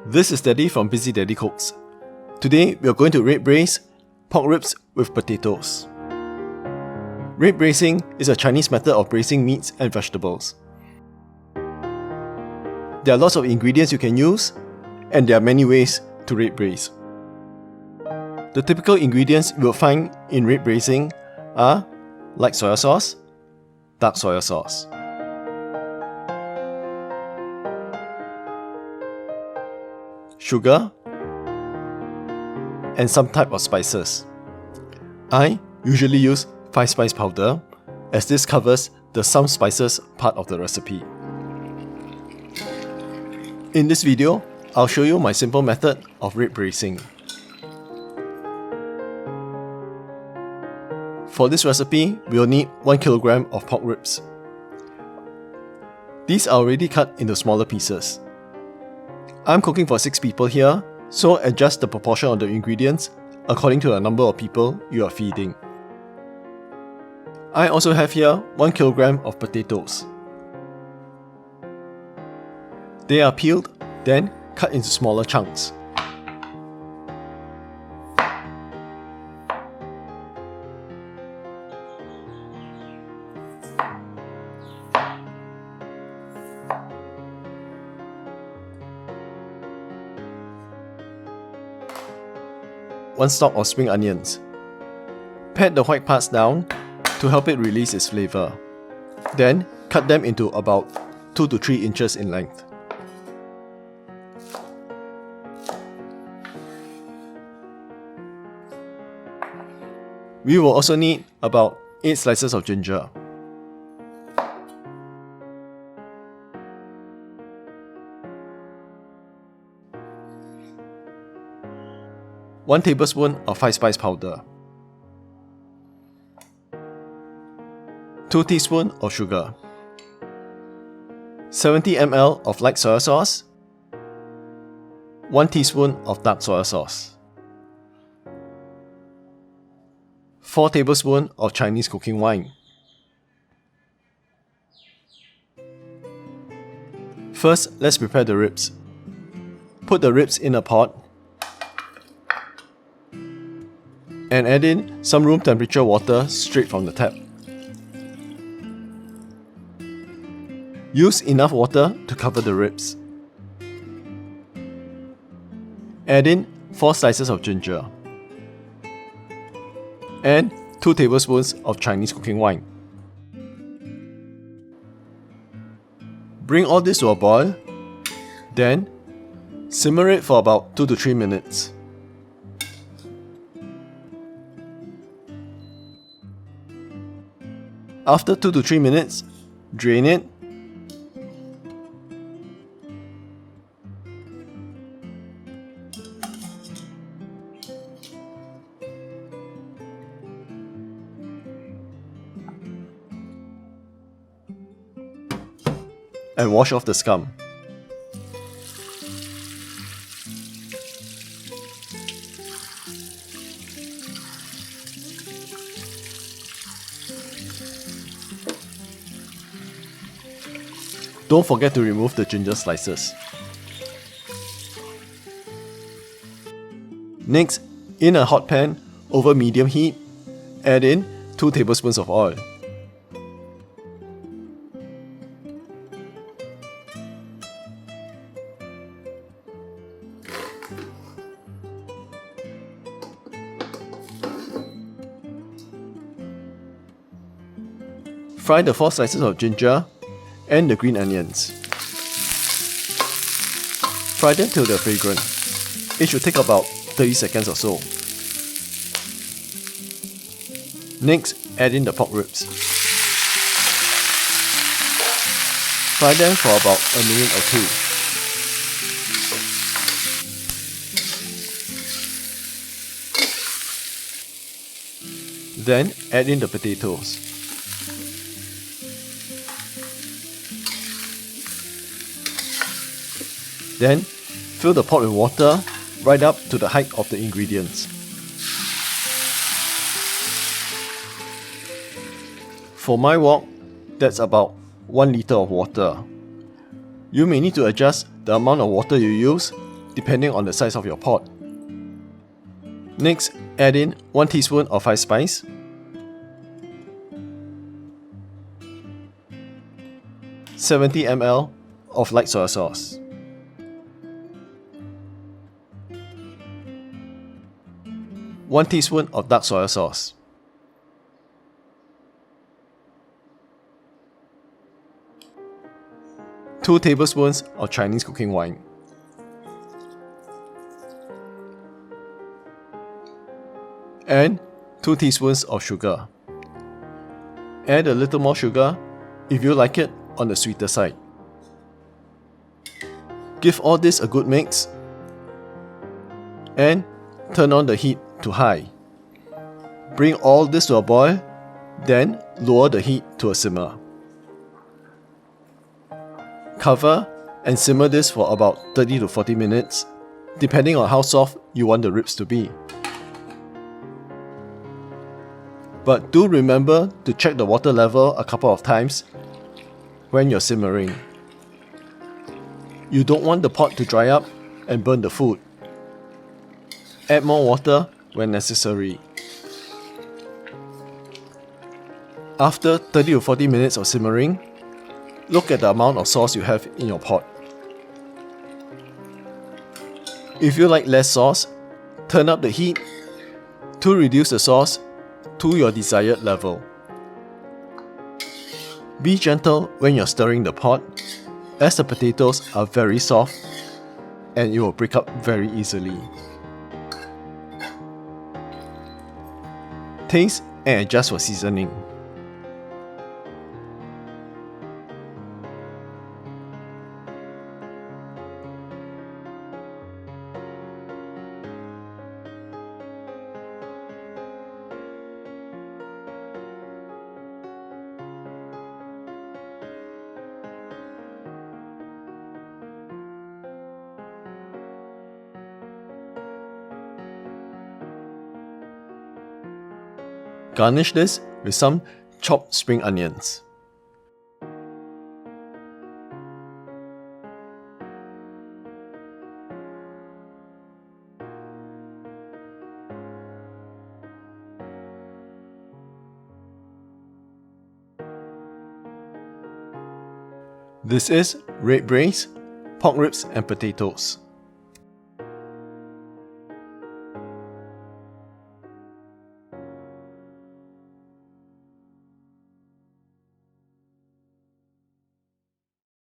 This is Daddy from Busy Daddy Cooks. Today we are going to braise pork ribs with potatoes. Rib braising is a Chinese method of braising meats and vegetables. There are lots of ingredients you can use, and there are many ways to rib braise. The typical ingredients you will find in rib braising are light soy sauce, dark soy sauce, sugar, and some type of spices. I usually use 5-spice powder, as this covers the some spices part of the recipe. In this video, I'll show you my simple method of rib braising. For this recipe, we'll need 1 kg of pork ribs. These are already cut into smaller pieces. I'm cooking for 6 people here, so adjust the proportion of the ingredients according to the number of people you are feeding. I also have here 1 kg of potatoes. They are peeled, then cut into smaller chunks. One stalk of spring onions. Pat the white parts down to help it release its flavor. Then cut them into about 2 to 3 inches in length. We will also need about 8 slices of ginger. One tablespoon of 5-spice powder, 2 teaspoons of sugar, 70 ml of light soy sauce, 1 teaspoon of dark soy sauce, 4 tablespoons of Chinese cooking wine. First, let's prepare the ribs. Put the ribs in a pot and add in some room temperature water straight from the tap. Use enough water to cover the ribs. Add in 4 slices of ginger and 2 tablespoons of Chinese cooking wine. Bring all this to a boil, then simmer it for about 2 to 3 minutes. After 2 to 3 minutes, drain it and wash off the scum. Don't forget to remove the ginger slices. Next, in a hot pan over medium heat, add in 2 tablespoons of oil. Fry the 4 slices of ginger and the green onions. Fry them till they're fragrant. It should take about 30 seconds or so. Next, add in the pork ribs. Fry them for about a minute or 2. Then add in the potatoes. Then, fill the pot with water right up to the height of the ingredients. For my wok, that's about 1 liter of water. You may need to adjust the amount of water you use depending on the size of your pot. Next, add in 1 teaspoon of five spice, (70 ml) of light soy sauce, (1 teaspoon of dark soy sauce, (2 tablespoons of Chinese cooking wine, and 2 teaspoons of sugar. Add a little more sugar if you like it on the sweeter side. Give all this a good mix and turn on the heat to high. Bring all this to a boil, then lower the heat to a simmer. Cover and simmer this for about 30 to 40 minutes, depending on how soft you want the ribs to be. But do remember to check the water level a couple of times when you're simmering. You don't want the pot to dry up and burn the food. Add more water when necessary. After 30 to 40 minutes of simmering, look at the amount of sauce you have in your pot. If you like less sauce, turn up the heat to reduce the sauce to your desired level. Be gentle when you're stirring the pot, as the potatoes are very soft and it will break up very easily. Taste and adjust for seasoning. Garnish this with some chopped spring onions. This is red braised pork ribs and potatoes.